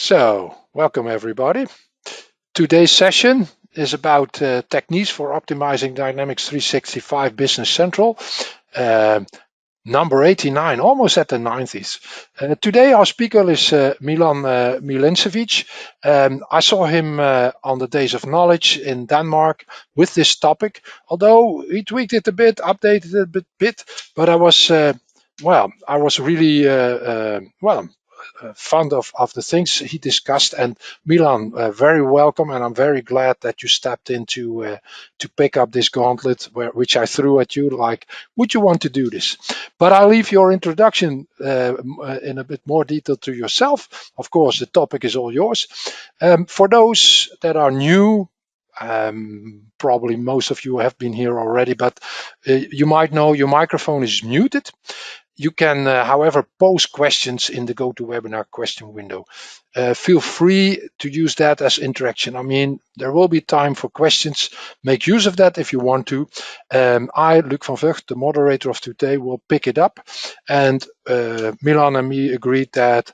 So, welcome everybody. Today's session is about techniques for optimizing Dynamics 365 Business Central, number 89, almost at the 90s. Today our speaker is Milan Milinčević. I saw him on the Days of Knowledge in Denmark with this topic, although he tweaked it a bit, updated it a bit, but I was really fond of the things he discussed. And Milan, very welcome, and I'm very glad that you stepped in to pick up this gauntlet which I threw at you, like, would you want to do this? But I'll leave your introduction in a bit more detail to yourself. Of course, the topic is all yours. For those that are new, probably most of you have been here already, but you might know your microphone is muted. You can, however, post questions in the GoToWebinar question window. Feel free to use that as interaction. I mean, there will be time for questions. Make use of that if you want to. I, Luc van Vugt, the moderator of today, will pick it up. And Milan and me agreed that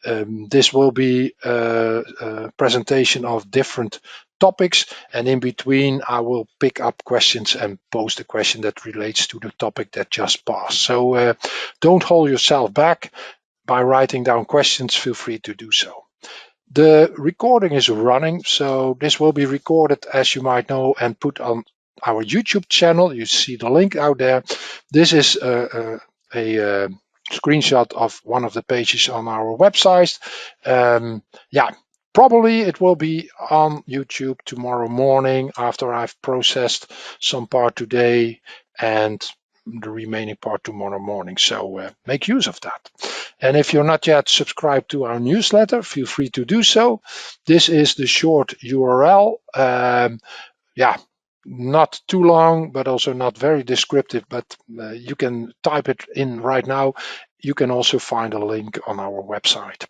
this will be a presentation of different topics, and in between I will pick up questions and post a question that relates to the topic that just passed. So don't hold yourself back by writing down questions. Feel free to do so. The recording is running, so this will be recorded, as you might know, and put on our YouTube channel. You see the link out there. This is a screenshot of one of the pages on our website. Probably it will be on YouTube tomorrow morning after I've processed some part today and the remaining part tomorrow morning. So make use of that. And if you're not yet subscribed to our newsletter, feel free to do so. This is the short URL. Not too long, but also not very descriptive, but you can type it in right now. You can also find a link on our website.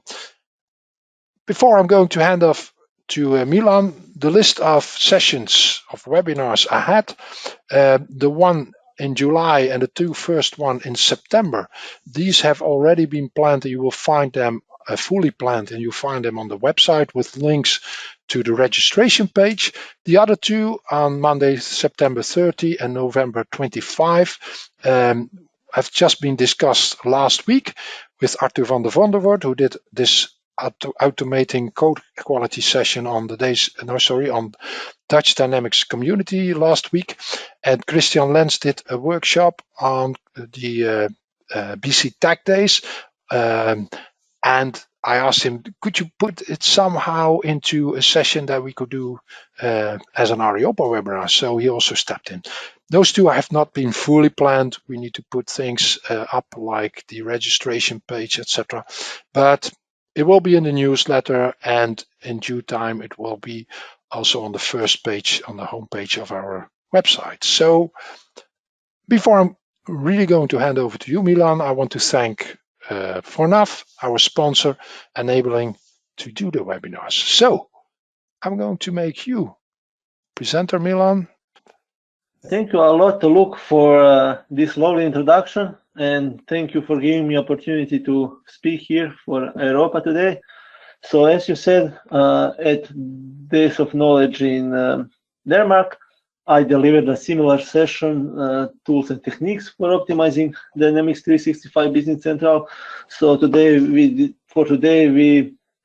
Before I'm going to hand off to Milan, the list of sessions of webinars ahead, the one in July and the two first one in September, these have already been planned. You will find them fully planned, and you'll find them on the website with links to the registration page. The other two on Monday, September 30 and November 25 have just been discussed last week with Arthur van der Vondervoort, who did this automating code quality session on on Dutch Dynamics community last week, and Christian Lenz did a workshop on the BC Tech Days, and I asked him, could you put it somehow into a session that we could do as an Areopa webinar? So he also stepped in. Those two have not been fully planned. We need to put things up like the registration page, etc. But it will be in the newsletter, and in due time it will be also on the first page on the homepage of our website. So before I'm really going to hand over to you, Milan, I want to thank ForNav, our sponsor, enabling to do the webinars. So I'm going to make you presenter, Milan. Thank you a lot, Luc, for this lovely introduction, and thank you for giving me opportunity to speak here for Areopa today. So as you said, at Days of Knowledge in Denmark, I delivered a similar session, tools and techniques for optimizing Dynamics 365 Business Central. So today we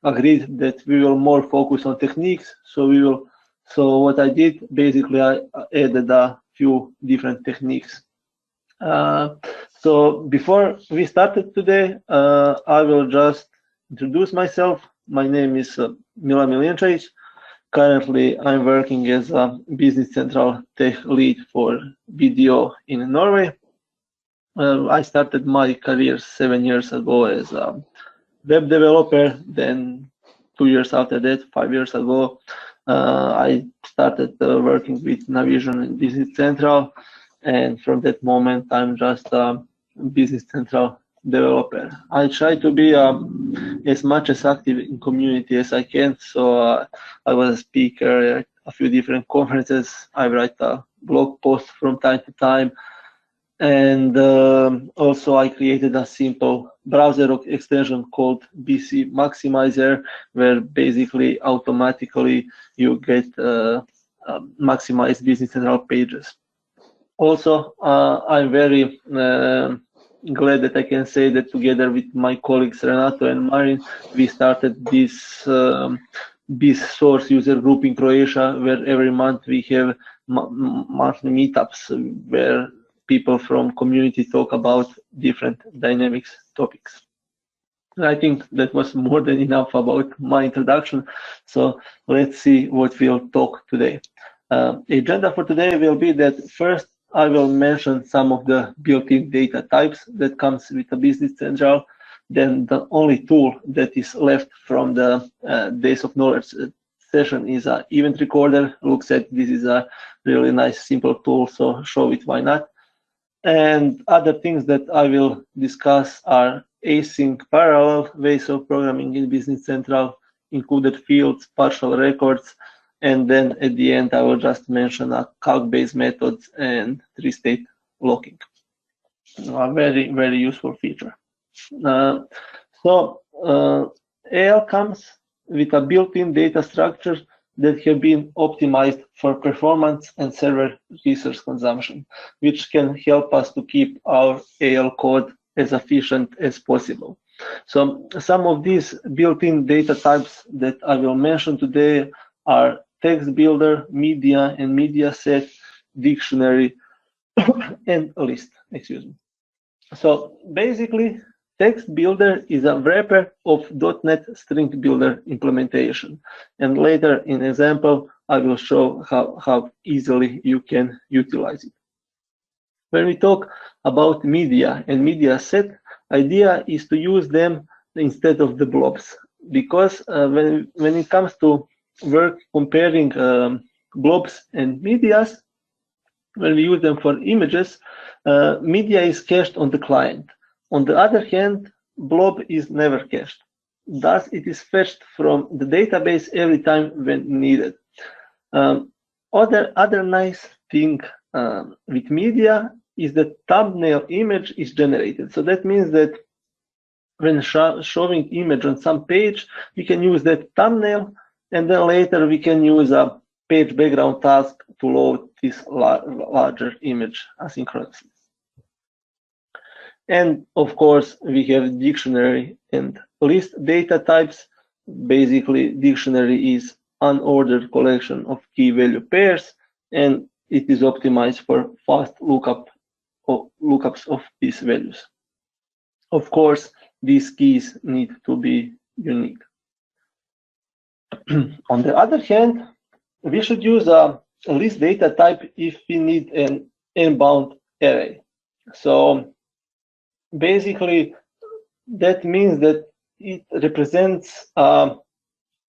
agreed that we will more focus on techniques. So what I did, basically, I added a few different techniques. So before we started today, I will just introduce myself. My name is Milan Milinčević. Currently, I'm working as a Business Central Tech Lead for BDO in Norway. I started my career 7 years ago as a web developer. Then 2 years after that, 5 years ago, I started working with Navision and Business Central. And from that moment, I'm just a Business Central developer. I try to be as much as active in community as I can. So I was a speaker at a few different conferences. I write a blog post from time to time. And also I created a simple browser extension called BC Maximizer, where basically automatically you get maximized Business Central pages. Also, I'm very glad that I can say that together with my colleagues Renato and Marin, we started this source user group in Croatia, where every month we have monthly meetups where people from community talk about different dynamics topics. I think that was more than enough about my introduction. So let's see what we'll talk today. Agenda for today will be that first I will mention some of the built-in data types that comes with a Business Central. Then the only tool that is left from the Days of Knowledge session is an event recorder. Luc said this is a really nice, simple tool, so show it, why not? And other things that I will discuss are async parallel ways of programming in Business Central, included fields, partial records, and then at the end I will just mention a calc-based methods and three-state locking. A very, very useful feature. AL comes with a built-in data structure that have been optimized for performance and server resource consumption, which can help us to keep our AL code as efficient as possible. So some of these built-in data types that I will mention today are text builder, media and media set, dictionary, and list, excuse me. So basically, text builder is a wrapper of .NET string builder implementation. And later in example, I will show how easily you can utilize it. When we talk about media and media set, idea is to use them instead of the blobs. Because when it comes to work comparing blobs and medias, when we use them for images, media is cached on the client. On the other hand, blob is never cached. Thus, it is fetched from the database every time when needed. Other nice thing with media is that thumbnail image is generated. So that means that when showing image on some page, we can use that thumbnail, and then later we can use a page background task to load this larger image asynchronously. And of course, we have dictionary and list data types. Basically, dictionary is unordered collection of key value pairs, and it is optimized for fast lookups of these values. Of course, these keys need to be unique. On the other hand, we should use a list data type if we need an n-bound array. So basically, that means that it represents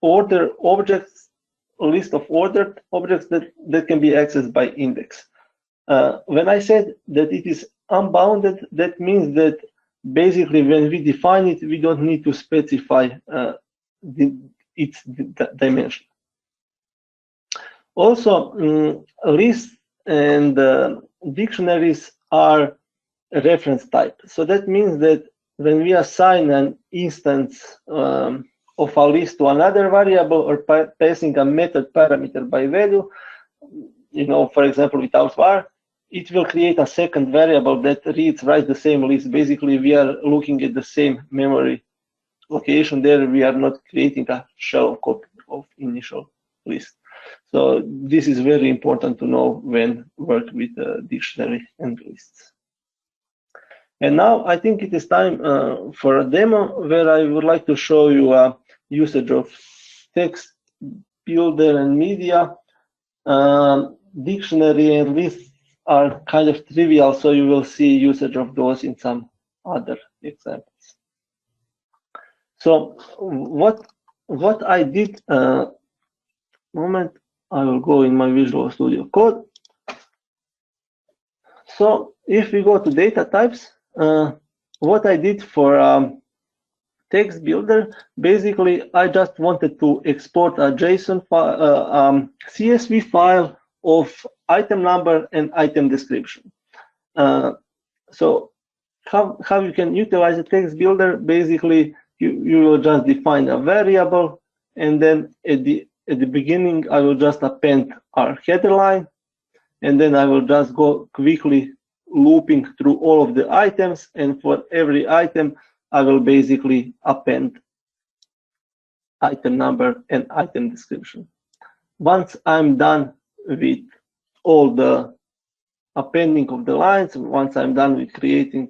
order objects, a list of ordered objects that can be accessed by index. When I said that it is unbounded, that means that basically when we define it, we don't need to specify its dimension. Also, lists and dictionaries are a reference type. So that means that when we assign an instance of a list to another variable or passing a method parameter by value, for example, without var, it will create a second variable that writes the same list. Basically, we are looking at the same memory location there. We are not creating a shell copy of initial list. So this is very important to know when work with dictionary and lists. And now I think it is time for a demo where I would like to show you a usage of text builder and media. Dictionary and lists are kind of trivial, so you will see usage of those in some other examples. So what I did, moment, I will go in my Visual Studio Code. So if we go to data types, what I did for text builder, basically I just wanted to export a JSON file, CSV file of item number and item description. So how you can utilize the text builder? Basically, you will just define a variable, and then at the beginning, I will just append our header line, and then I will just go quickly looping through all of the items, and for every item, I will basically append item number and item description. Once I'm done with all the appending of the lines, once I'm done with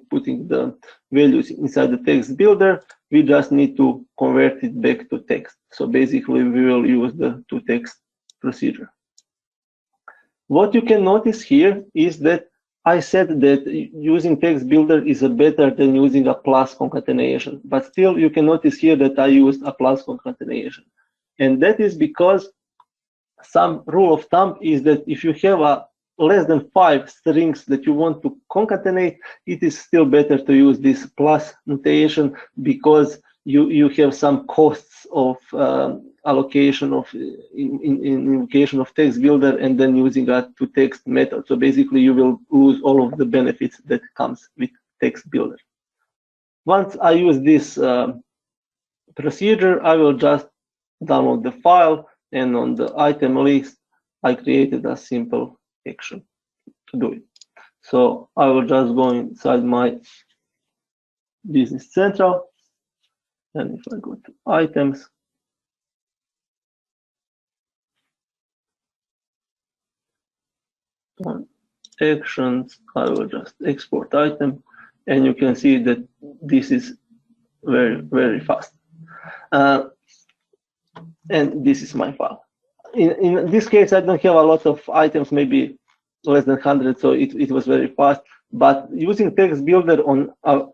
putting the values inside the text builder, we just need to convert it back to text. So basically, we will use the toText procedure. What you can notice here is that I said that using text builder is better than using a plus concatenation, but still you can notice here that I used a plus concatenation. And that is because some rule of thumb is that if you have a less than 5 strings that you want to concatenate, it is still better to use this plus notation, because you have some costs of allocation of invocation of text builder and then using a toText method. So basically you will lose all of the benefits that comes with text builder. Once I use this procedure, I will just download the file, and on the item list, I created a simple action to do it. So I will just go inside my Business Central, and if I go to items, on actions, I will just export item, and you can see that this is very, very fast. And this is my file. In this case, I don't have a lot of items, maybe less than 100, so it was very fast. But using text builder on a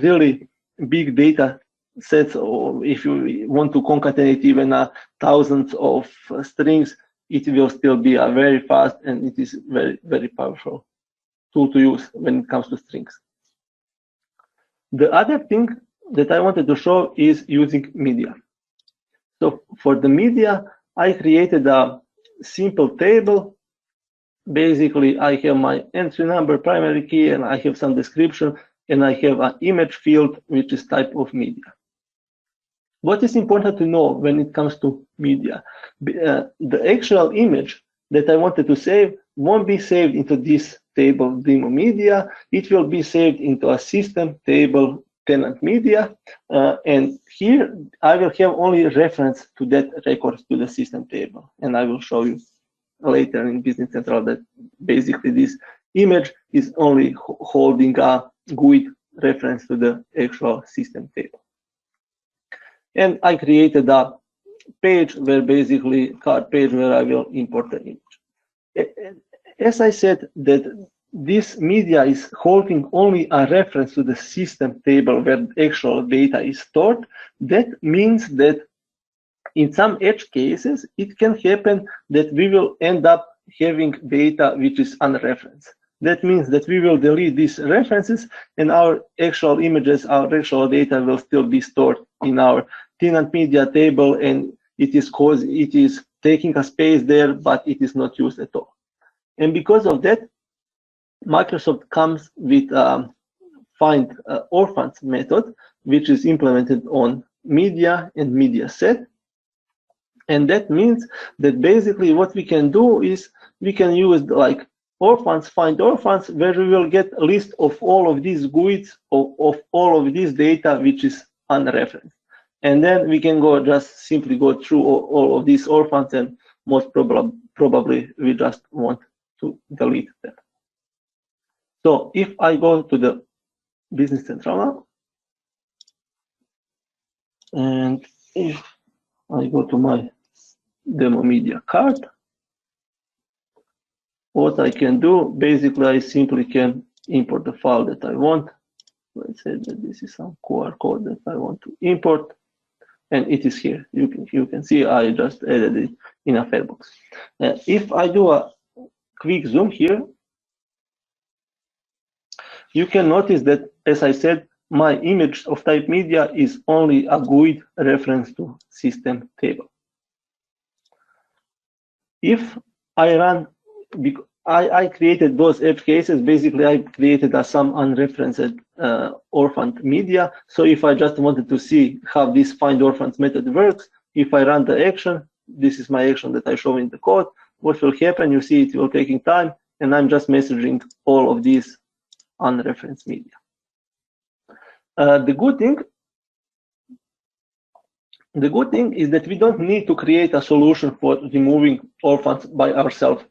really big data sets, or if you want to concatenate even thousands of strings, it will still be a very fast, and it is very, very powerful tool to use when it comes to strings. The other thing that I wanted to show is using media. So for the media, I created a simple table. Basically, I have my entry number, primary key, and I have some description, and I have an image field, which is type of media. What is important to know when it comes to media? The actual image that I wanted to save won't be saved into this table demo media. It will be saved into a system table tenant media, and here I will have only reference to that record to the system table, and I will show you later in Business Central that basically this image is only holding a GUID reference to the actual system table. And I created a page where basically card page where I will import the image. As I said, that this media is holding only a reference to the system table where the actual data is stored. That means that in some edge cases, it can happen that we will end up having data which is unreferenced. That means that we will delete these references, and our actual images, our actual data will still be stored in our tenant media table, and it is taking a space there, but it is not used at all. And because of that, Microsoft comes with find orphans method, which is implemented on media and media set. And that means that basically what we can do is we can use like orphans, find orphans, where we will get a list of all of these GUIDs of all of this data which is unreferenced. And then we can go just simply go through all of these orphans, and most probably we just want to delete them. So if I go to the Business Central now, and if I go to my demo media card, what I can do, basically I simply can import the file that I want. Let's say that this is some QR code that I want to import, and it is here. You can see I just added it in a Fairbox. If I do a quick zoom here, you can notice that, as I said, my image of type media is only a GUID reference to system table. If I run, I created those edge cases. Basically, I created some unreferenced orphaned media. So if I just wanted to see how this find orphans method works, if I run the action, this is my action that I show in the code. What will happen? You see it will taking time, and I'm just messaging all of these unreferenced media. The good thing is that we don't need to create a solution for removing orphans by ourselves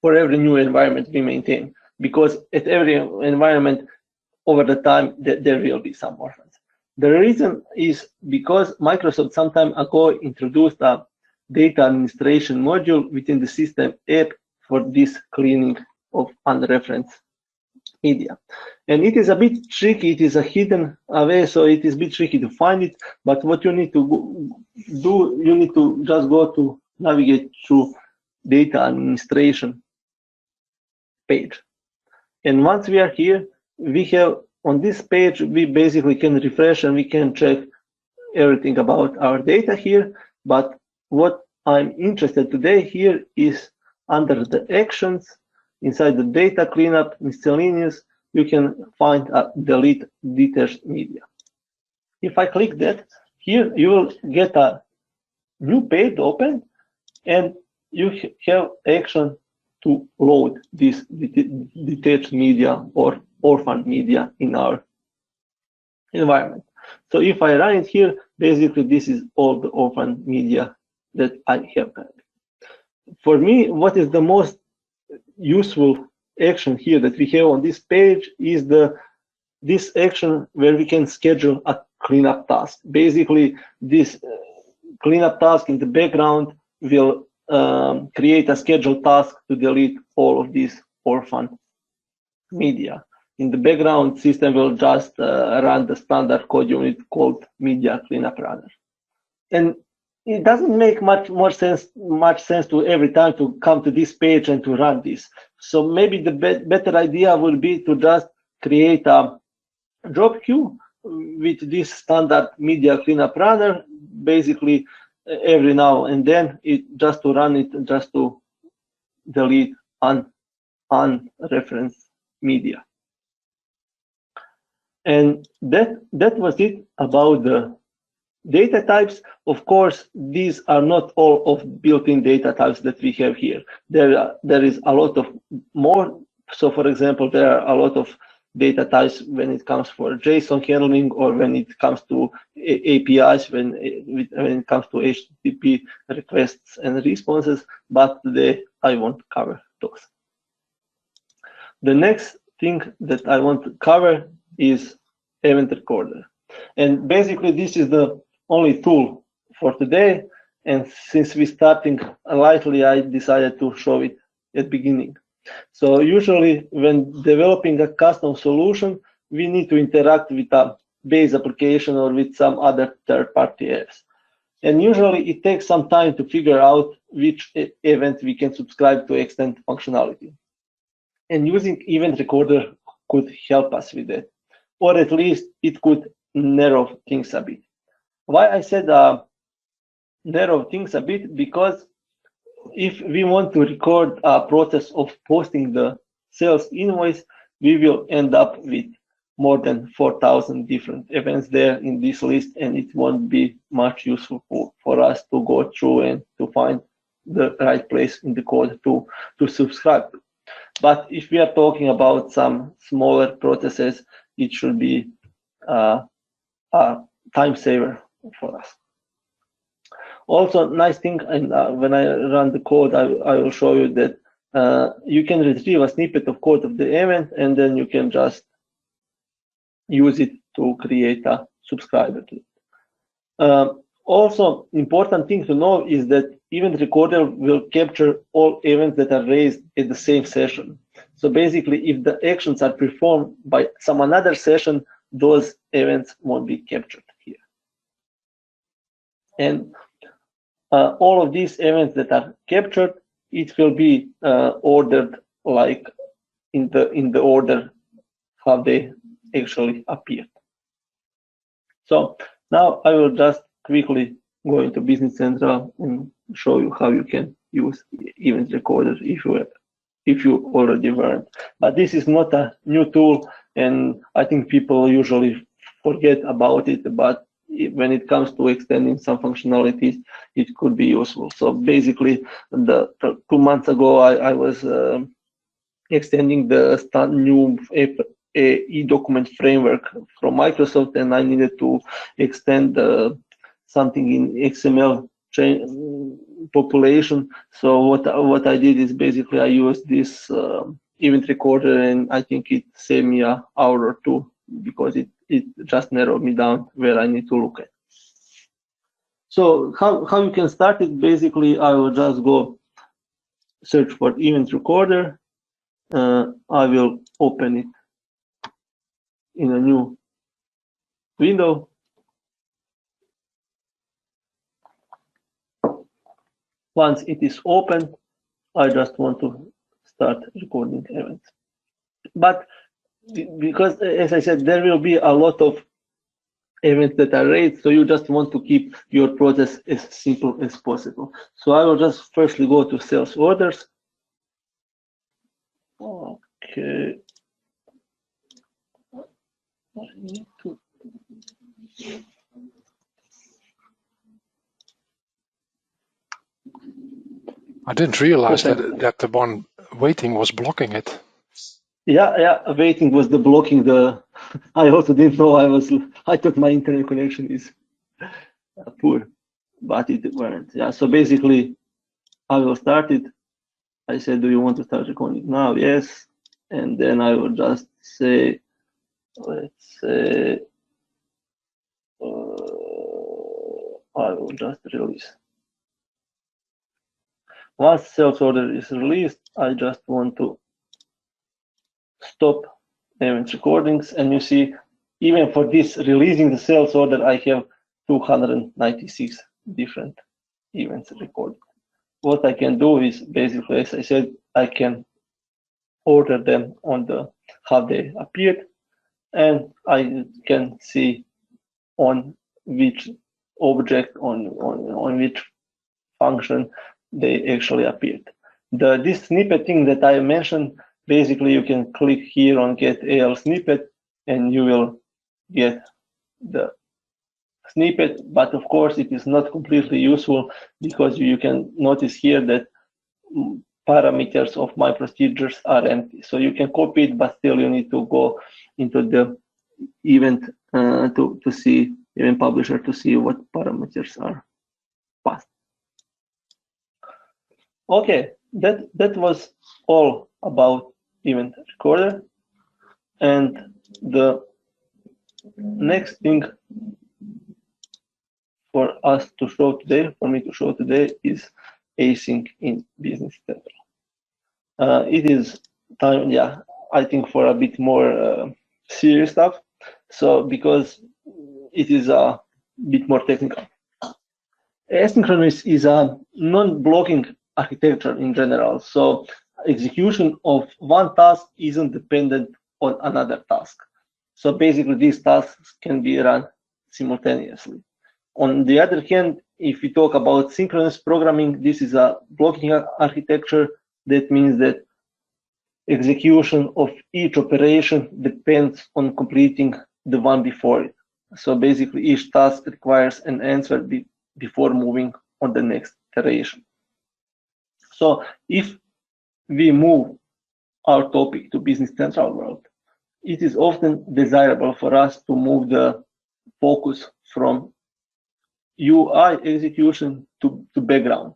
for every new environment we maintain, because at every environment over the time there will be some orphans. The reason is because Microsoft some time ago introduced a data administration module within the system app for this cleaning of unreferenced media. And it is a bit tricky, it is a hidden away, so it is a bit tricky to find it, but what you need to do, you need to just go to navigate through data administration page. And once we are here, we have on this page, we basically can refresh and we can check everything about our data here. But what I'm interested today here is under the actions, inside the data cleanup, miscellaneous, you can find a delete detached media. If I click that, here you will get a new page open, and you have action to load this detached media or orphan media in our environment. So if I run it here, basically this is all the orphan media that I have. For me, what is the most useful action here that we have on this page is this action where we can schedule a cleanup task. Basically, this cleanup task in the background will create a scheduled task to delete all of these orphan media. In the background, system will just run the standard code unit called media cleanup runner. And it doesn't make much sense to every time to come to this page and to run this. So maybe the better idea would be to just create a job queue with this standard media cleanup runner, basically every now and then, just to run it, just to delete unreferenced media. And that was it about the data types. Of course, these are not all of built-in data types that we have here. There is a lot of more. So for example, there are a lot of data types when it comes for JSON handling, or when it comes to APIs, when it comes to HTTP requests and responses, but today I won't cover those. The next thing that I want to cover is event recorder. And basically this is the only tool for today. And since we're starting lightly, I decided to show it at the beginning. So usually when developing a custom solution, we need to interact with a base application or with some other third-party apps. And usually it takes some time to figure out which event we can subscribe to extend functionality. And using event recorder could help us with that, or at least it could narrow things a bit. Why I said narrow things a bit? Because if we want to record a process of posting the sales invoice, we will end up with more than 4,000 different events there in this list, and it won't be much useful for us to go through and to find the right place in the code to subscribe to. But if we are talking about some smaller processes, it should be a time saver for us. Also, nice thing, and when I run the code, I will show you that you can retrieve a snippet of code of the event, and then you can just use it to create a subscriber to it. Also, important thing to know is that event recorder will capture all events that are raised at the same session. So basically, if the actions are performed by some another session, those events won't be captured here. And all of these events that are captured, it will be ordered like in the order how they actually appeared. So now I will just quickly go into Business Central and show you how you can use event recorder if you if you already weren't. But this is not a new tool, and I think people usually forget about it, but when it comes to extending some functionalities, it could be useful. So basically, 2 months ago, I was extending the new e-document framework from Microsoft, and I needed to extend something in XML population. So what I did is basically I used this event recorder, and I think it saved me an hour or two because it just narrowed me down where I need to look at. So how you can start it? Basically, I will just go search for event recorder. I will open it in a new window. Once it is open, I just want to start recording events. But because, as I said, there will be a lot of events that are raised, so you just want to keep your process as simple as possible. So I will just firstly go to sales orders. Okay. I need to... I didn't realize that the one waiting was blocking it. Yeah, waiting was the blocking the. I also didn't know I thought my internet connection is poor, but it weren't. Yeah, so basically, I will start it. I said, do you want to start recording now? Yes, and then I will just say, let's say, I will just release. Once sales order is released, I just want to stop event recordings, and you see, even for this releasing the sales order, I have 296 different events recorded. What I can do is basically, as I said, I can order them on how they appeared, and I can see on which object, on which function they actually appeared. This snippet thing that I mentioned, basically you can click here on get AL snippet and you will get the snippet, but of course it is not completely useful because you can notice here that parameters of my procedures are empty. So you can copy it, but still you need to go into the event to see, event publisher, to see what parameters are passed. Okay, that was all about event recorder. And the next thing for us to show today, for me to show today, is Async in Business Central. It is time, yeah, I think, for a bit more serious stuff. So because it is a bit more technical. Asynchronous is a non-blocking architecture in general. So execution of one task isn't dependent on another task. So basically these tasks can be run simultaneously. On the other hand, if we talk about synchronous programming, this is a blocking architecture. That means that execution of each operation depends on completing the one before it. So basically each task requires an answer before moving on the next iteration. So if we move our topic to Business Central world, it is often desirable for us to move the focus from UI execution to background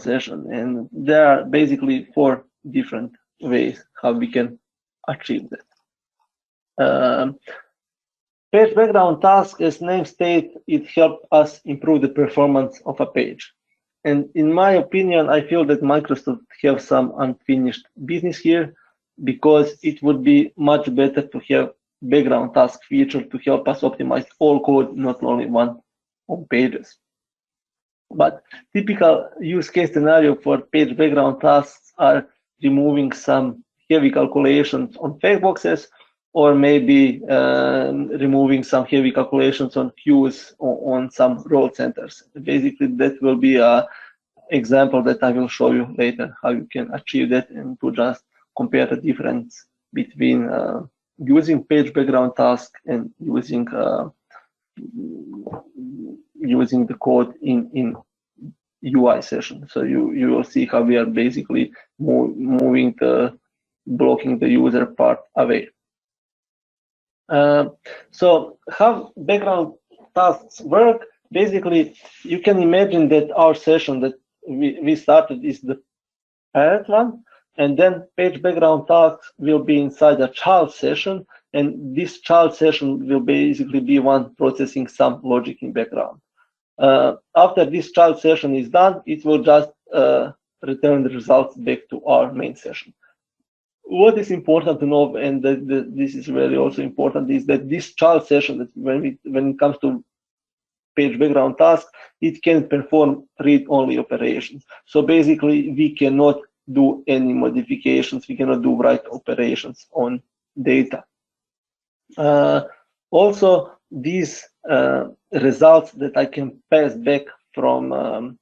session. And there are basically 4 different ways how we can achieve that. Page background task, as name states, it helps us improve the performance of a page. And in my opinion, I feel that Microsoft have some unfinished business here, because it would be much better to have background task feature to help us optimize all code, not only one on pages. But typical use case scenario for page background tasks are removing some heavy calculations on fact boxes, or maybe removing some heavy calculations on queues on some role centers. Basically, that will be a example that I will show you later, how you can achieve that, and to just compare the difference between using page background task and using the code in UI session. So you will see how we are basically blocking the user part away. So how background tasks work? Basically, you can imagine that our session that we started is the parent one, and then page background tasks will be inside a child session, and this child session will basically be one processing some logic in background. After this child session is done, it will just return the results back to our main session. What is important to know, and this is really also important, is that this child session, that when it comes to page background task, it can perform read-only operations. So basically, we cannot do any modifications. We cannot do write operations on data. Also, these results that I can pass back from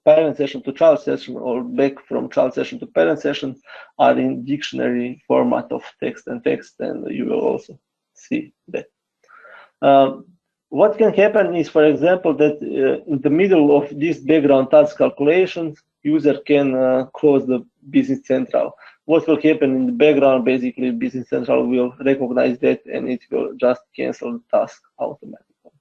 parent session to child session, or back from child session to parent session, are in dictionary format of text and text, and you will also see that. What can happen is, for example, that in the middle of this background task calculations, user can close the Business Central. What will happen in the background? Basically, Business Central will recognize that, and it will just cancel the task automatically.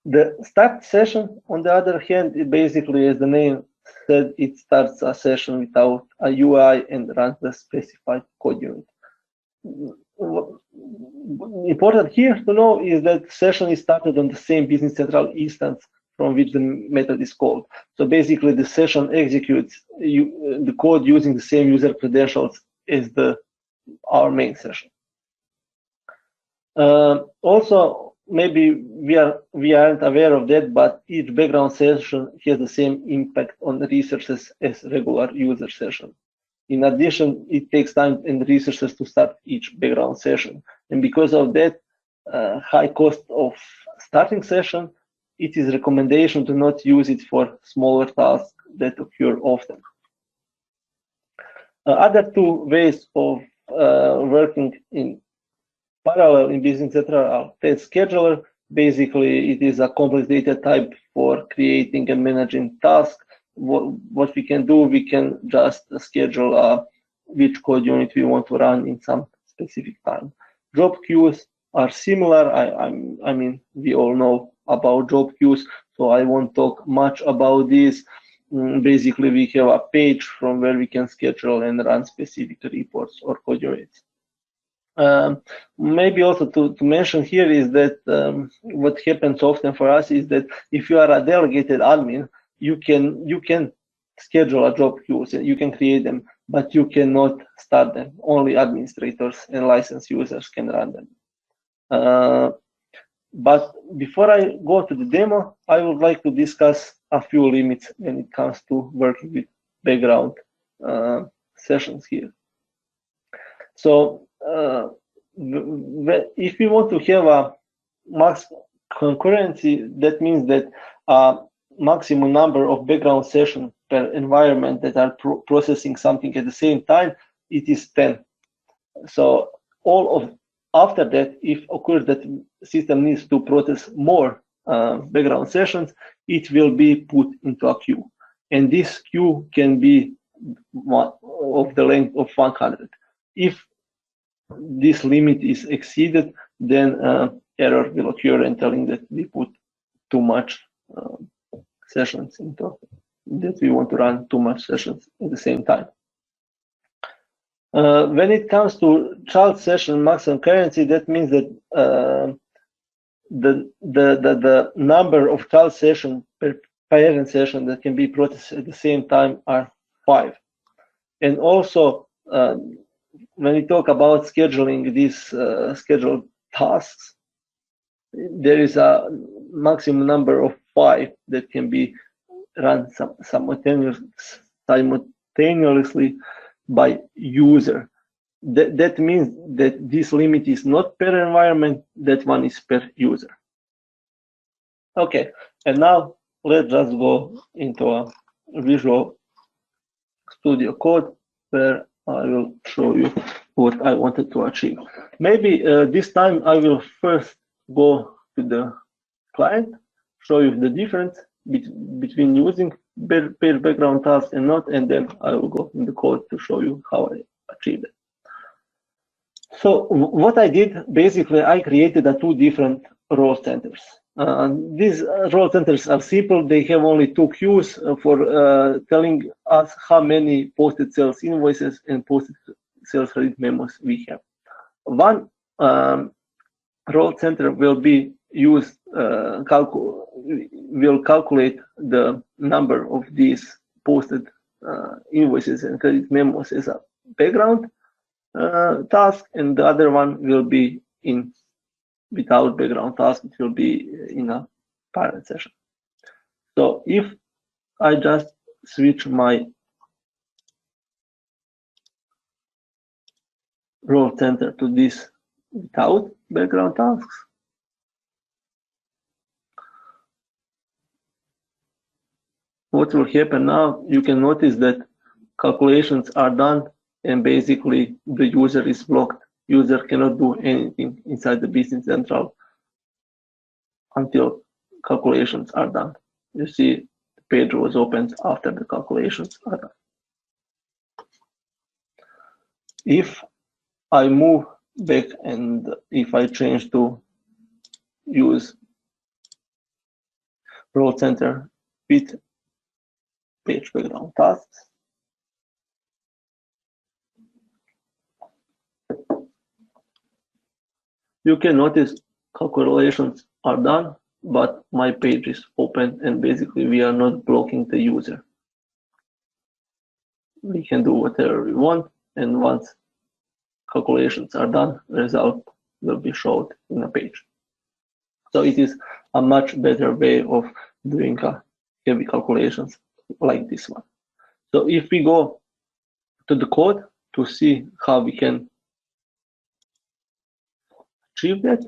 The start session, on the other hand, it basically, as the name said, it starts a session without a UI and runs the specified code unit. Important here to know is that session is started on the same Business Central instance from which the method is called. So basically, the session executes the code using the same user credentials as our main session. Also, maybe we aren't aware of that, but each background session has the same impact on the resources as regular user session. In addition, it takes time and resources to start each background session. And because of that high cost of starting session, it is a recommendation to not use it for smaller tasks that occur often. Other two ways of working in parallel in Business Central are task scheduler. Basically, it is a complex data type for creating and managing tasks. What we can do, we can just schedule which code unit we want to run in some specific time. Job queues are similar. I mean, we all know about job queues, so I won't talk much about this. Basically, we have a page from where we can schedule and run specific reports or code units. Maybe also to mention here is that what happens often for us is that if you are a delegated admin, you can schedule a job queues, you can create them, but you cannot start them. Only administrators and licensed users can run them. But before I go to the demo, I would like to discuss a few limits when it comes to working with background sessions here. So if we want to have a max concurrency, that means that maximum number of background sessions per environment that are processing something at the same time, it is 10. So after that, if occurs that system needs to process more background sessions, it will be put into a queue. And this queue can be of the length of 100. If this limit is exceeded, then error will occur and telling that we put too much sessions into that we want to run too much sessions at the same time. When it comes to child session maximum concurrency, that means that the number of child sessions per parent session that can be processed at the same time are 5. And also, when we talk about scheduling these scheduled tasks, there is a maximum number of 5 that can be run simultaneously by user. That means that this limit is not per environment, that one is per user. Okay, and now let's just go into a Visual Studio Code where I will show you what I wanted to achieve. Maybe this time I will first go to the client, show you the difference between using page background task and not, and then I will go in the code to show you how I achieved it. So what I did, basically, I created two different role centers. These role centers are simple. They have only two queues for telling us how many posted sales invoices and posted sales credit memos we have. One role center will be used, will calculate the number of these posted invoices and credit memos as a background task, and the other one will be in without background task. It will be in a parent session. So if I just switch my role center to this without background tasks, what will happen now? You can notice that calculations are done and basically the user is blocked. User cannot do anything inside the Business Central until calculations are done. You see, the page was opened after the calculations are done. If I move back and if I change to use role center with page background tasks, you can notice calculations are done, but my page is open and basically we are not blocking the user. We can do whatever we want, and once calculations are done, the result will be shown in a page. So it is a much better way of doing heavy calculations like this one. So if we go to the code to see how we can achieve that,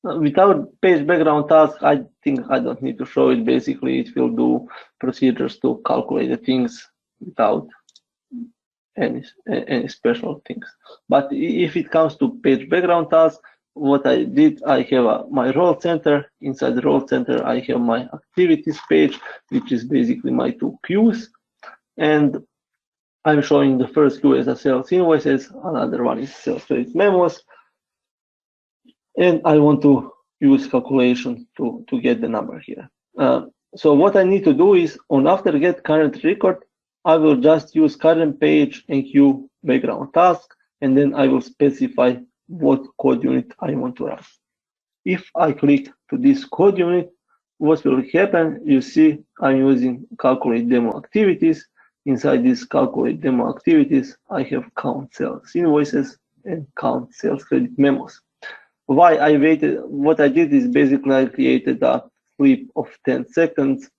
without page background task, I think I don't need to show it. Basically, it will do procedures to calculate the things without any special things. But if it comes to page background task, what I did, I have my role center. Inside the role center, I have my activities page, which is basically my two queues. And I'm showing the first queue as a sales invoices, another one is sales credit memos. And I want to use calculation to get the number here. So what I need to do is on after get current record, I will just use current page and queue background task, and then I will specify what code unit I want to run. If I click to this code unit, what will happen? You see I'm using calculate demo activities. Inside this calculate demo activities, I have count sales invoices and count sales credit memos. Why I waited, what I did is basically I created a clip of 10 seconds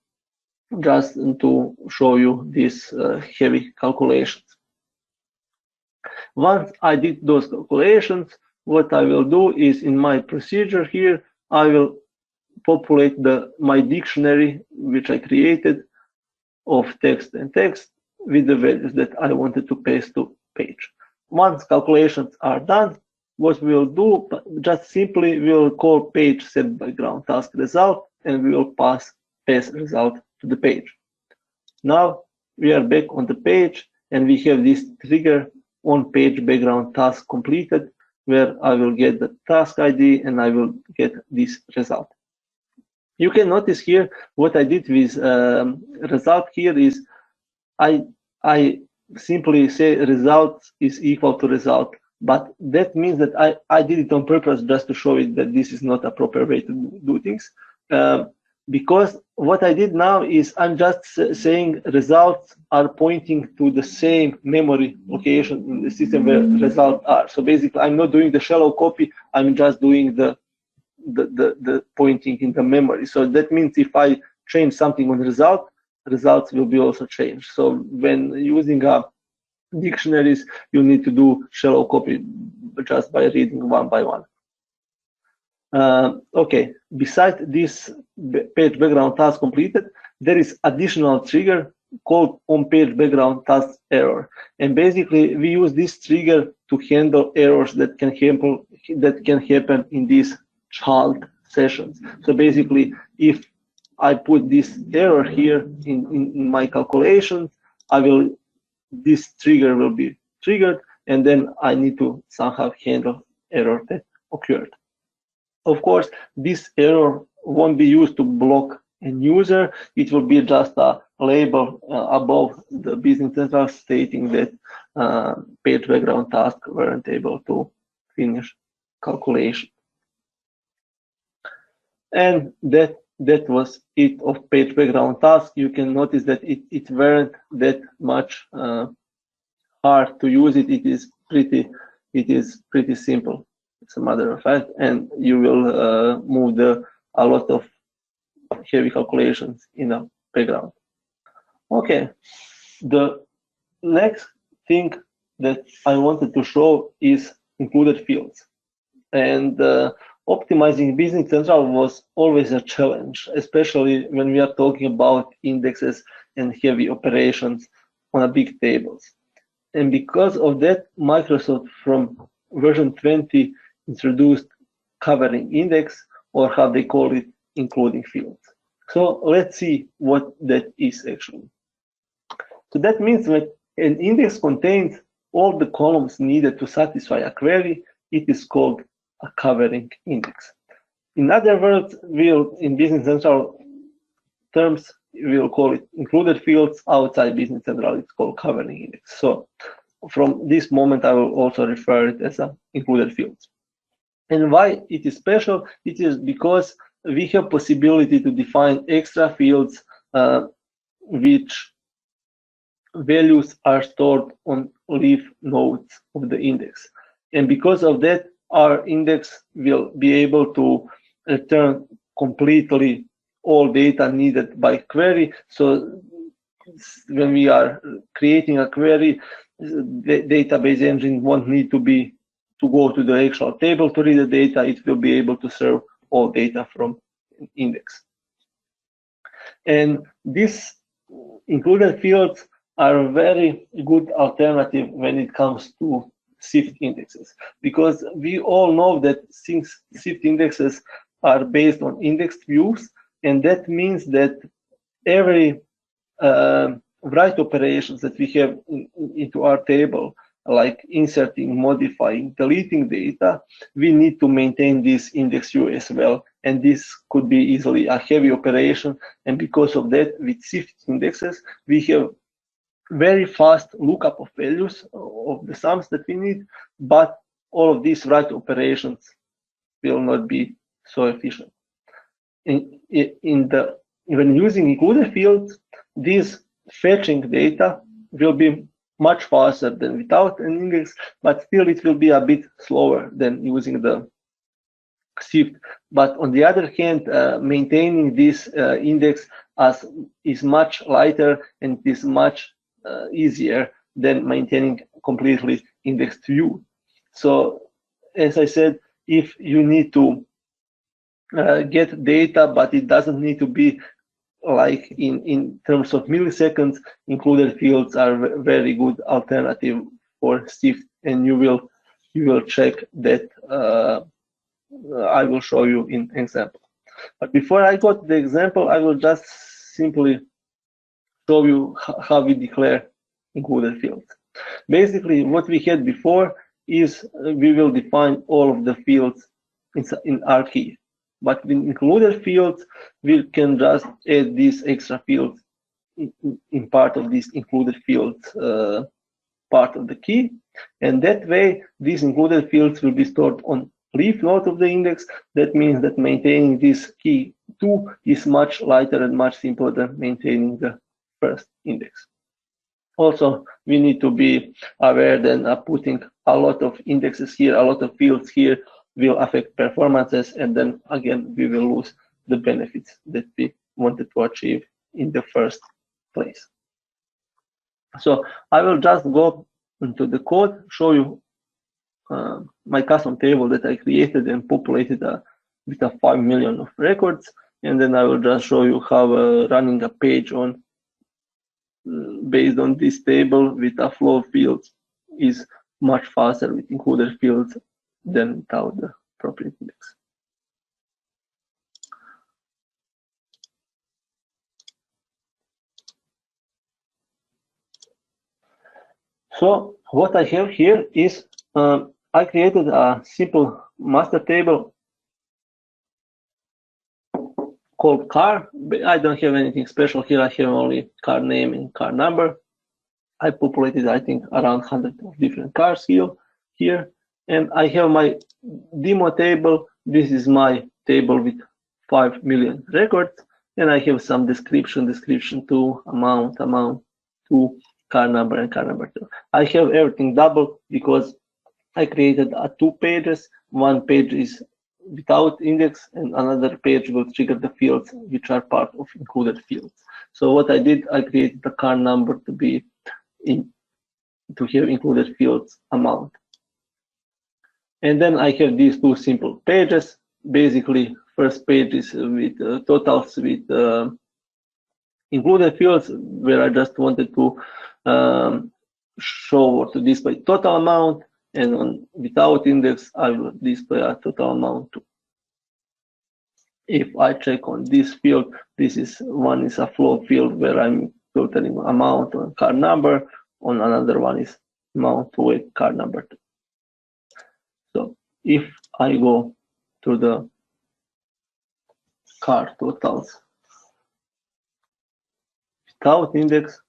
just to show you these heavy calculations. Once I did those calculations, what I will do is in my procedure here, I will populate my dictionary, which I created of text and text with the values that I wanted to paste to page. Once calculations are done, what we will do, just simply we will call page set background task result, and we will pass result to the page. Now we are back on the page, and we have this trigger on page background task completed, where I will get the task ID and I will get this result. You can notice here what I did with result here is I simply say result is equal to result, but that means that I did it on purpose just to show it that this is not a proper way to do things. Because what I did now is I'm just saying results are pointing to the same memory location in the system where results are. So basically, I'm not doing the shallow copy. I'm just doing the pointing in the memory. So that means if I change something on result, results will be also changed. So when using dictionaries, you need to do shallow copy just by reading one by one. Okay, besides this page background task completed, there is additional trigger called on-page background task error. And basically, we use this trigger to handle errors that can happen in these child sessions. So basically, if I put this error here in my calculations, this trigger will be triggered, and then I need to somehow handle error that occurred. Of course, this error won't be used to block a user. It will be just a label above the Business Central stating that page background tasks weren't able to finish calculation. And that was it of page background task. You can notice that it weren't that much hard to use it. It is pretty simple, as a matter of fact, and you will move a lot of heavy calculations in the background. Okay, the next thing that I wanted to show is included fields. And optimizing Business Central was always a challenge, especially when we are talking about indexes and heavy operations on a big tables. And because of that, Microsoft from version 20 introduced covering index, or how they call it, including fields. So let's see what that is actually. So that means that an index contains all the columns needed to satisfy a query. It is called a covering index. In other words, in Business Central terms, we'll call it included fields. Outside Business Central, it's called covering index. So from this moment, I will also refer it as included fields. And why it is special? It is because we have possibility to define extra fields which values are stored on leaf nodes of the index. And because of that, our index will be able to return completely all data needed by query. So when we are creating a query, the database engine won't need to go to the actual table to read the data. It will be able to serve all data from index. And these included fields are a very good alternative when it comes to SIFT indexes, because we all know that since SIFT indexes are based on indexed views, and that means that every write operations that we have into our table, like inserting, modifying, deleting data, we need to maintain this index view as well. And this could be easily a heavy operation. And because of that, with SIFT indexes, we have very fast lookup of values of the sums that we need, but all of these write operations will not be so efficient. When using included fields, this fetching data will be much faster than without an index, but still it will be a bit slower than using the SIFT. But on the other hand, maintaining this index is much lighter, and it is much easier than maintaining completely indexed view. So as I said, if you need to get data, but it doesn't need to be like in terms of milliseconds, included fields are a very good alternative for SIFT, and you will check that. I will show you in example. But before I go to the example, I will just simply show you how we declare included fields. Basically, what we had before is we will define all of the fields in our key. But with included fields, we can just add these extra fields in part of this included fields part of the key. And that way, these included fields will be stored on leaf node of the index. That means that maintaining this key 2 is much lighter and much simpler than maintaining the first index. Also, we need to be aware that putting a lot of indexes here, a lot of fields here, will affect performances, and then again we will lose the benefits that we wanted to achieve in the first place. So I will just go into the code, show you my custom table that I created and populated a with a 5 million of records, and then I will just show you how running a page on based on this table with a flow of fields is much faster with included fields than without the property index. So what I have here is I created a simple master table called car. I don't have anything special here. I have only car name and car number. I populated, I think, around 100 of different cars here. And I have my demo table. This is my table with 5 million records. And I have some description to amount to car number and car number 2. I have everything double because I created 2 pages. One page is without index and another page will trigger the fields which are part of included fields. So what I did, I created the car number to be to have included fields amount. And then I have these 2 simple pages. Basically, first page is with totals with included fields, where I just wanted to show or to display total amount, and on without index, I will display a total amount too. If I check on this field, this is one is a flow field where I'm filtering amount on car number, on another one is amount with car number 2. So if I go to the car totals without index,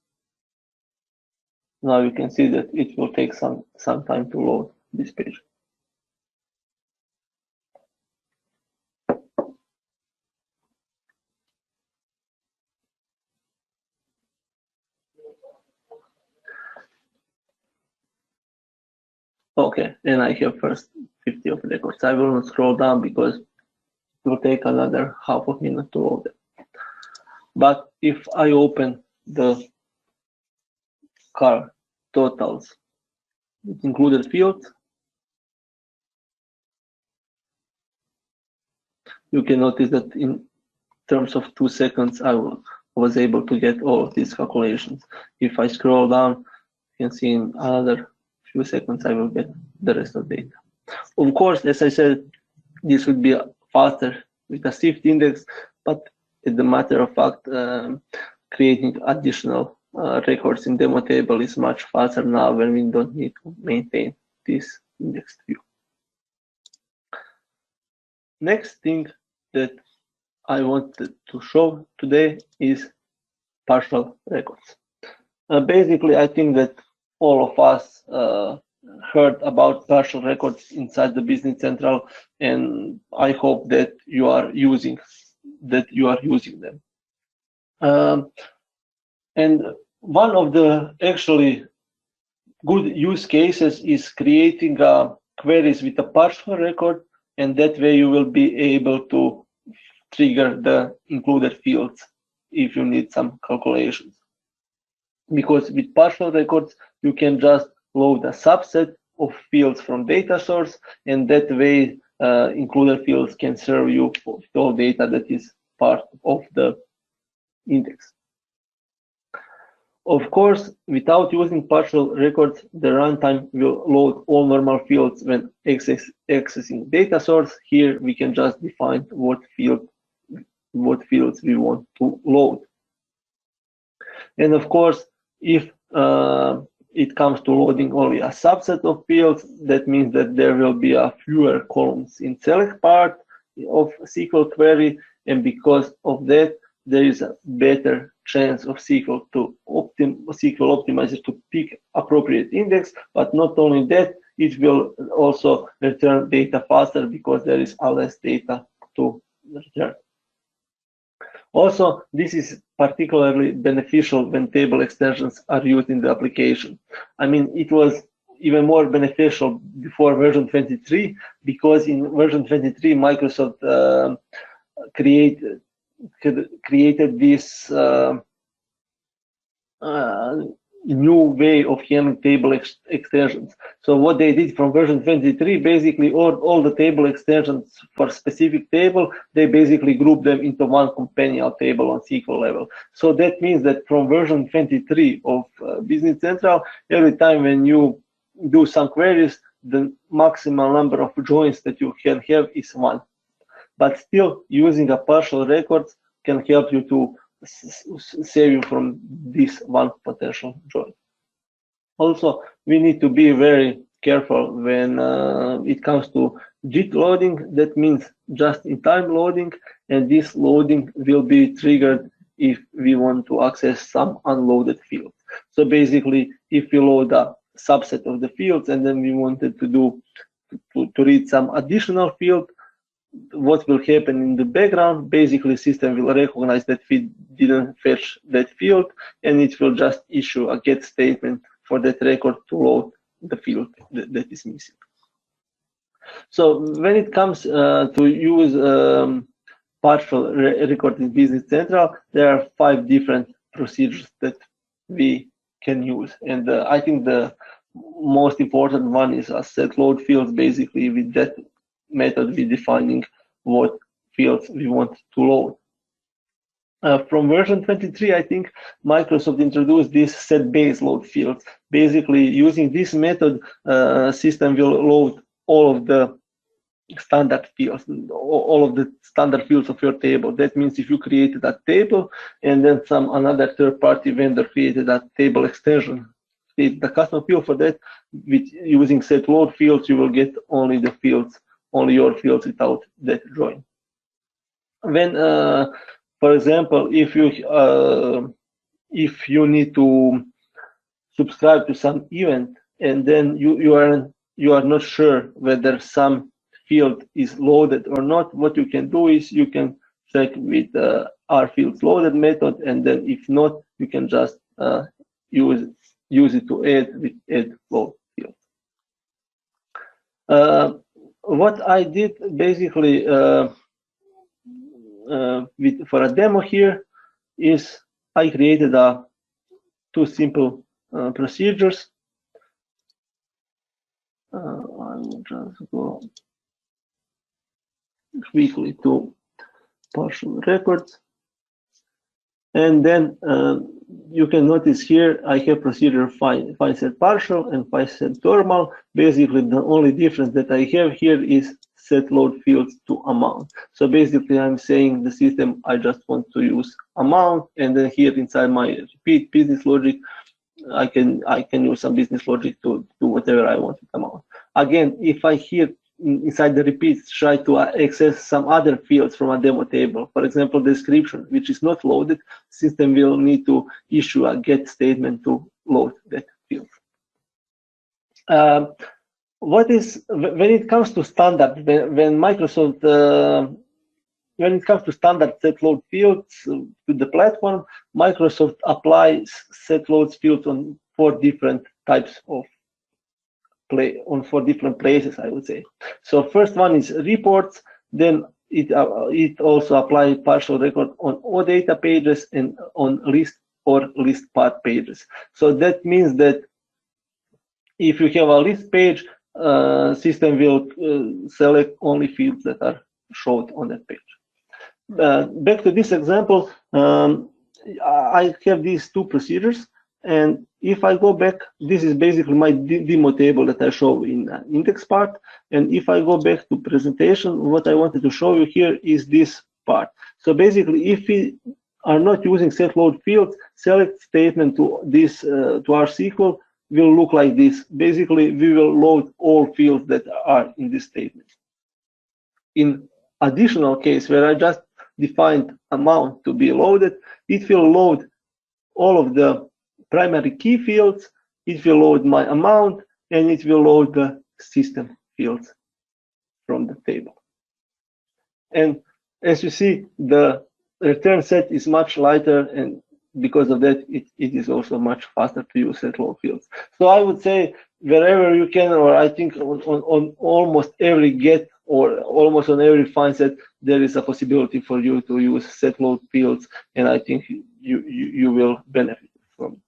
now you can see that it will take some time to load this page. Okay, and I have first 50 of records. I will not scroll down because it will take another half a minute to load them. But if I open the car totals with included fields, you can notice that in terms of 2 seconds, I was able to get all of these calculations. If I scroll down, you can see in another few seconds, I will get the rest of the data. Of course, as I said, this would be faster with a shift index, but as a matter of fact, creating additional records in demo table is much faster now when we don't need to maintain this indexed view. Next thing that I wanted to show today is partial records. Basically, I think that all of us heard about partial records inside the Business Central, and I hope that you are using them. And one of the actually good use cases is creating queries with a partial record, and that way you will be able to trigger the included fields if you need some calculations. Because with partial records, you can just load a subset of fields from data source, and that way included fields can serve you for all data that is part of the index. Of course, without using partial records, the runtime will load all normal fields when accessing data source. Here we can just define what fields we want to load. And of course, if it comes to loading only a subset of fields, that means that there will be a fewer columns in select part of SQL query, and because of that, there is a better chance of SQL optimizer to pick appropriate index. But not only that, it will also return data faster because there is less data to return. Also, this is particularly beneficial when table extensions are used in the application. I mean, it was even more beneficial before version 23, because in version 23, Microsoft created this new way of handling table extensions. So what they did from version 23, basically all the table extensions for specific table, they basically group them into one companion table on SQL level. So that means that from version 23 of Business Central, every time when you do some queries, the maximum number of joins that you can have is 1. But still, using a partial records can help you to save you from this one potential join. Also, we need to be very careful when it comes to JIT loading. That means just-in-time loading, and this loading will be triggered if we want to access some unloaded fields. So basically, if we load a subset of the fields and then we wanted to read some additional field, what will happen in the background? Basically, system will recognize that we didn't fetch that field, and it will just issue a get statement for that record to load the field that is missing. So when it comes to use partial record in Business Central, there are 5 different procedures that we can use, and I think the most important one is a set load fields. Basically, with that method, we defining what fields we want to load. From version 23, I think Microsoft introduced this set base load fields. Basically, using this method, system will load all of the standard fields, all of the standard fields of your table. That means if you created a table and then another third-party vendor created a table extension, the custom field for that, with using set load fields, you will get only the fields, only your fields without that join. When, for example, if you need to subscribe to some event and then you are not sure whether some field is loaded or not, what you can do is you can check with rFields loaded method, and then if not, you can just use it to add load field. What I did basically for a demo here is I created 2 simple procedures. I will just go quickly to partial records, and then you can notice here I have procedure find set partial and find set normal. Basically, the only difference that I have here is set load fields to amount. So basically, I'm saying the system I just want to use amount, and then here inside my repeat business logic, I can use some business logic to do whatever I want with amount. Again, if I here inside the repeats try to access some other fields from a demo table, for example, description, which is not loaded, system will need to issue a get statement to load that field. When it comes to standard, when Microsoft, when it comes to standard set load fields to the platform, Microsoft applies set load fields on 4 different types of on 4 different places, I would say. So first one is reports, then it also applies partial record on all data pages and on list or list part pages. So that means that if you have a list page, system will select only fields that are showed on that page. Back to this example, I have these 2 procedures, and if I go back, this is basically my demo table that I show in index part. And if I go back to presentation, what I wanted to show you here is this part. So basically, if we are not using set load fields, select statement to this to our SQL will look like this. Basically, we will load all fields that are in this statement. In additional case where I just defined amount to be loaded, it will load all of the primary key fields, it will load my amount, and it will load the system fields from the table. And as you see, the return set is much lighter, and because of that, it is also much faster to use set load fields. So I would say wherever you can, or I think on almost every get or almost on every find set, there is a possibility for you to use set load fields, and I think you will benefit from it.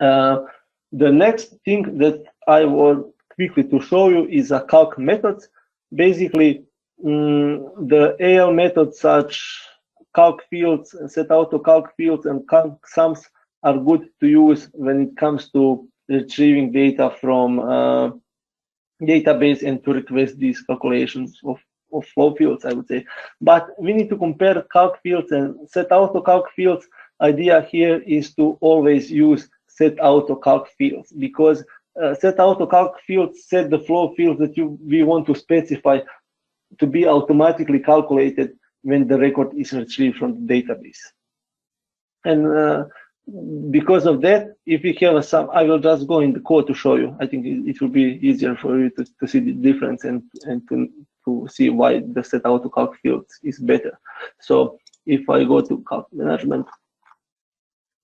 The next thing that I want quickly to show you is a calc methods. Basically, the AL methods such calc fields, set auto calc fields, and calc sums are good to use when it comes to retrieving data from database and to request these calculations of flow fields, I would say. But we need to compare calc fields and set auto calc fields. Idea here is to always use set auto calc fields, because set auto calc fields set the flow fields that we want to specify to be automatically calculated when the record is retrieved from the database. And because of that, if we have a sum, I will just go in the code to show you. I think it will be easier for you to see the difference and to see why the set auto calc fields is better. So if I go to calc management,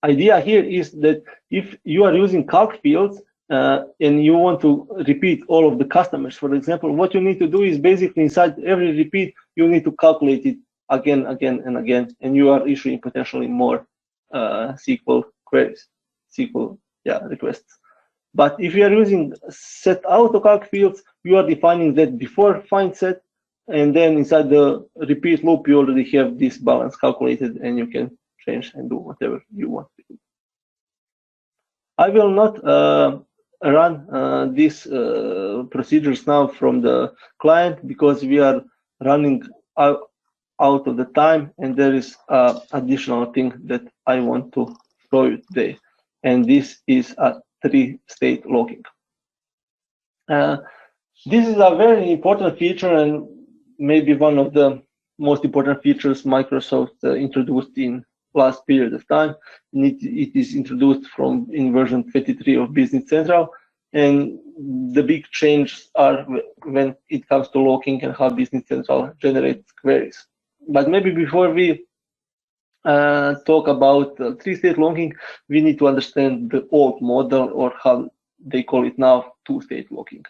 idea here is that if you are using calc fields and you want to repeat all of the customers, for example, what you need to do is basically inside every repeat, you need to calculate it again, and again, and you are issuing potentially more SQL queries, SQL requests. But if you are using set auto calc fields, you are defining that before find set, and then inside the repeat loop, you already have this balance calculated, and you can change and do whatever you want to do. I will not run these procedures now from the client because we are running out of the time, and there is additional thing that I want to show you today, and this is a 3-state logging. This is a very important feature and maybe one of the most important features Microsoft introduced in last period of time. It is introduced in version 23 of Business Central, and the big changes are when it comes to logging and how Business Central generates queries. But maybe before we talk about 3-state logging, we need to understand the old model, or how they call it now, 2-state logging.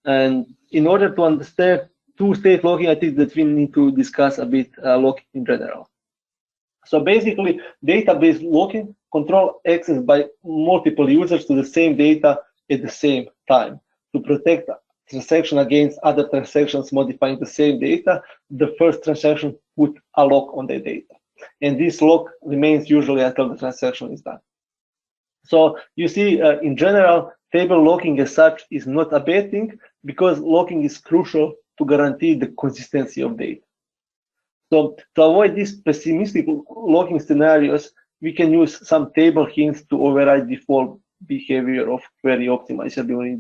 And in order to understand 2-state logging, I think that we need to discuss a bit logging in general. So basically, database logging control access by multiple users to the same data at the same time. To protect transaction against other transactions modifying the same data, the first transaction put a lock on the data, and this lock remains usually until the transaction is done. So you see, in general, table locking as such is not a bad thing, because locking is crucial to guarantee the consistency of data. So to avoid these pessimistic locking scenarios, we can use some table hints to override default behavior of query optimizer during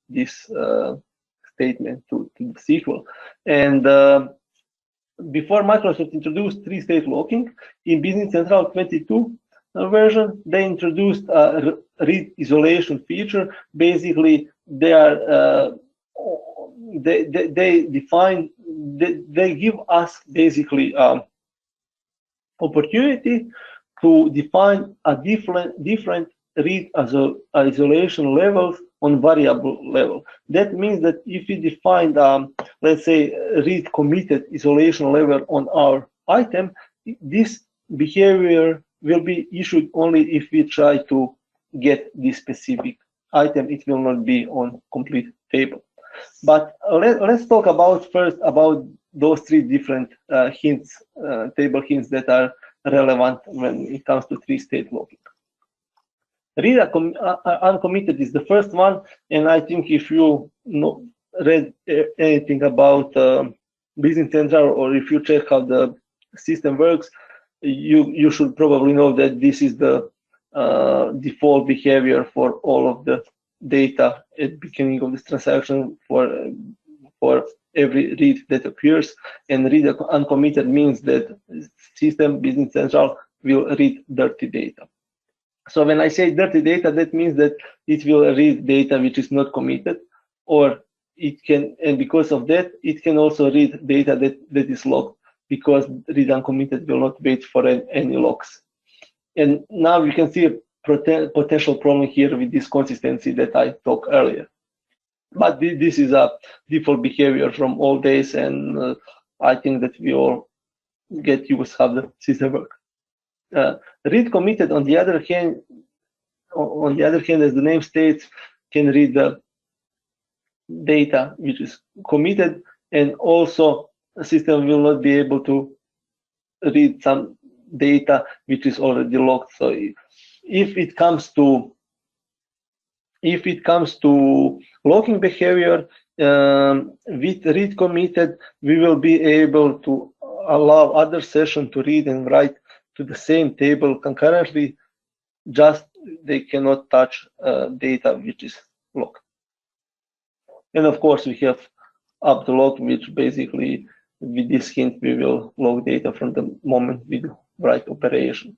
this statement to the SQL. And before Microsoft introduced 3-state logging, in Business Central 22 version, they introduced a read isolation feature. Basically, they give us basically opportunity to define a different read isolation levels on variable level. That means that if we define, let's say, read committed isolation level on our item, this behavior will be issued only if we try to get this specific item. It will not be on complete table. But let's talk first about those 3 different hints, table hints that are relevant when it comes to 3-state logging. Read uncommitted is the first one, and I think if you read anything about Business Central, or if you check how the system works, you should probably know that this is the default behavior for all of the data at the beginning of this transaction for every read that occurs. And read uncommitted means that system Business Central will read dirty data. So when I say dirty data, that means that it will read data which is not committed, or it can, and because of that, it can also read data that is locked, because read uncommitted will not wait for any locks. And now you can see a potential problem here with this consistency that I talked earlier. But this is a default behavior from all days, and I think that we all get used how the system works. Read committed, on the other hand, on the other hand, as the name states, can read the data which is committed, and also the system will not be able to read some data which is already logged. So if it comes to logging behavior, with read committed, we will be able to allow other session to read and write to the same table concurrently, just they cannot touch data which is logged. And of course, we have up the log, which basically with this hint, we will log data from the moment we do write operation.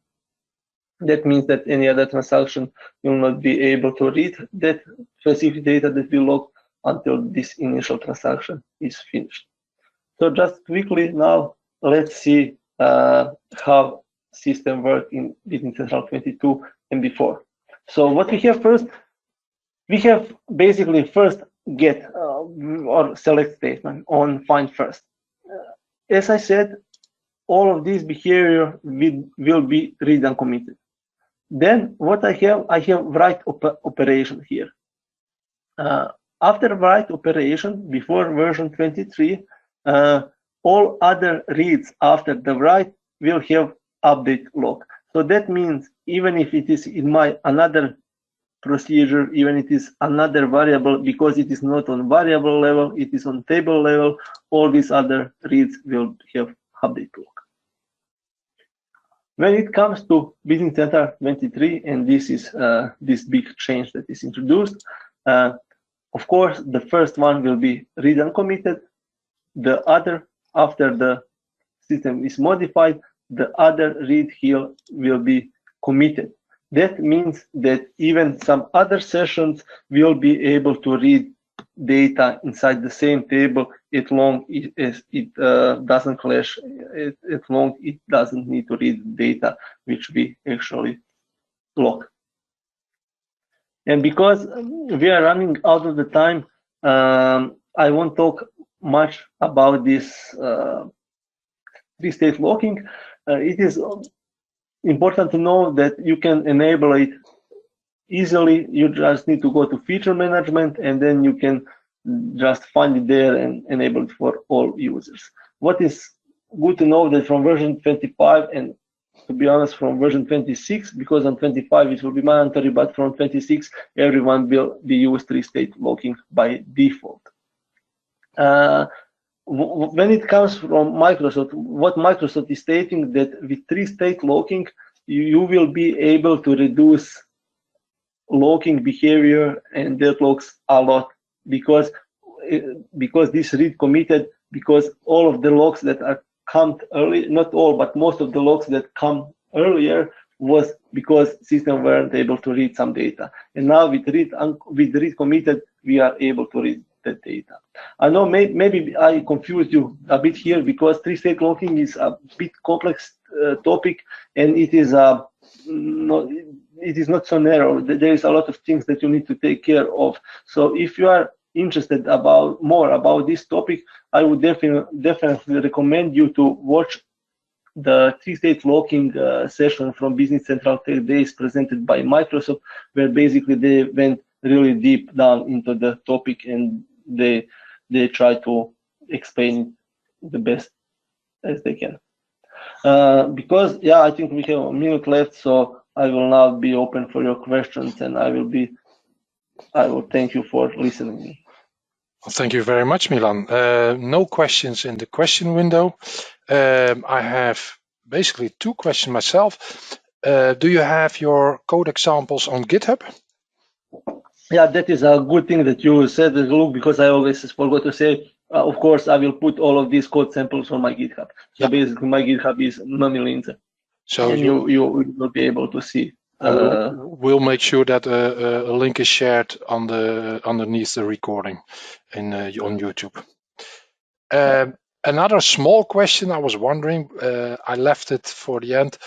That means that any other transaction will not be able to read that specific data that we log until this initial transaction is finished. So just quickly now, let's see how system worked in Business Central 22 and before. So what we have first, we have basically first get or select statement on find first. As I said, all of this behavior will be read and committed. Then what I have write operation here. After write operation, before version 23, all other reads after the write will have update log. So that means even if it is in my another procedure, even it is another variable, because it is not on variable level, it is on table level, all these other reads will have update log. When it comes to Business Central 23, and this is this big change that is introduced, of course, the first one will be read and committed. The other, after the system is modified, the other read here will be committed. That means that even some other sessions will be able to read data inside the same table as long as it doesn't clash, as long it doesn't need to read data which we actually log. And because we are running out of the time, I won't talk much about this three-state logging. It is important to know that you can enable it easily. You just need to go to feature management, and then you can just find it there and enable it for all users. What is good to know that from version 25, and to be honest, from version 26, because on 25 it will be mandatory, but from 26 everyone will be used three-state logging by default. When it comes from Microsoft, what Microsoft is stating that with three-state logging, you will be able to reduce logging behavior and deadlocks a lot, because this read committed, because all of the logs that are come early, not all, but most of the logs that come earlier was because system weren't able to read some data. And now with read committed, we are able to read that data. I know maybe I confused you a bit here, because three-state logging is a bit complex topic, and it is not so narrow. There is a lot of things that you need to take care of. So if you are interested more about this topic, I would definitely recommend you to watch the three-state logging session from Business Central Tech Days presented by Microsoft, where basically they went really deep down into the topic, and they try to explain the best as they can. Because I think we have a minute left, so I will now be open for your questions, and I will thank you for listening. Thank you very much, Milan. No questions in the question window. I have basically two questions myself. Do you have your code examples on GitHub? Yeah, that is a good thing that you said, Luke, because I always forgot to say, of course, I will put all of these code samples on my GitHub. So basically, my GitHub is Milinčević. So and you will be able to see. We'll make sure that a link is shared on underneath the recording on YouTube. Another small question I was wondering, I left it for the end.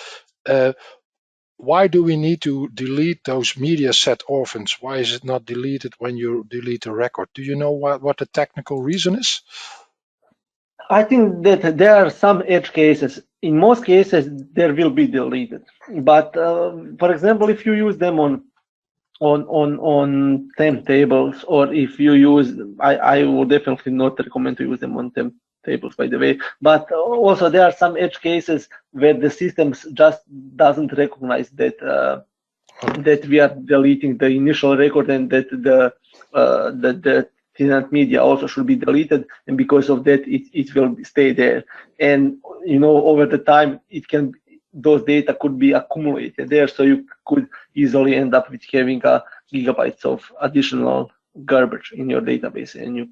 Why do we need to delete those media set orphans? Why is it not deleted when you delete a record? Do you know what the technical reason is? I think that there are some edge cases. In most cases, there will be deleted. But for example, if you use them on on temp tables, or if you use, I would definitely not recommend to use them on temp tables, by the way. But also there are some edge cases where the systems just doesn't recognize that that we are deleting the initial record, and that the tenant media also should be deleted, and because of that it will stay there. And over the time those data could be accumulated there, so you could easily end up with having gigabytes of additional garbage in your database, and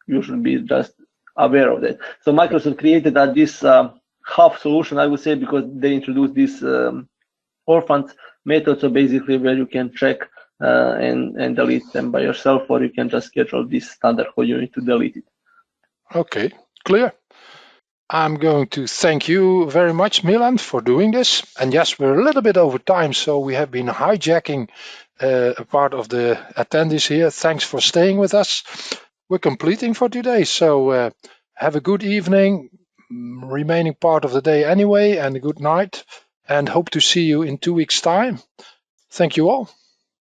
you should be just aware of that. So Microsoft created this half solution, I would say, because they introduced this orphans method, so basically where you can check and delete them by yourself, or you can just schedule this standard how you need to delete it. Okay, clear. I'm going to thank you very much, Milan, for doing this. And yes, we're a little bit over time, so we have been hijacking a part of the attendees here. Thanks for staying with us. We're completing for today, so have a good evening, remaining part of the day anyway, and a good night, and hope to see you in 2 weeks' time. Thank you all.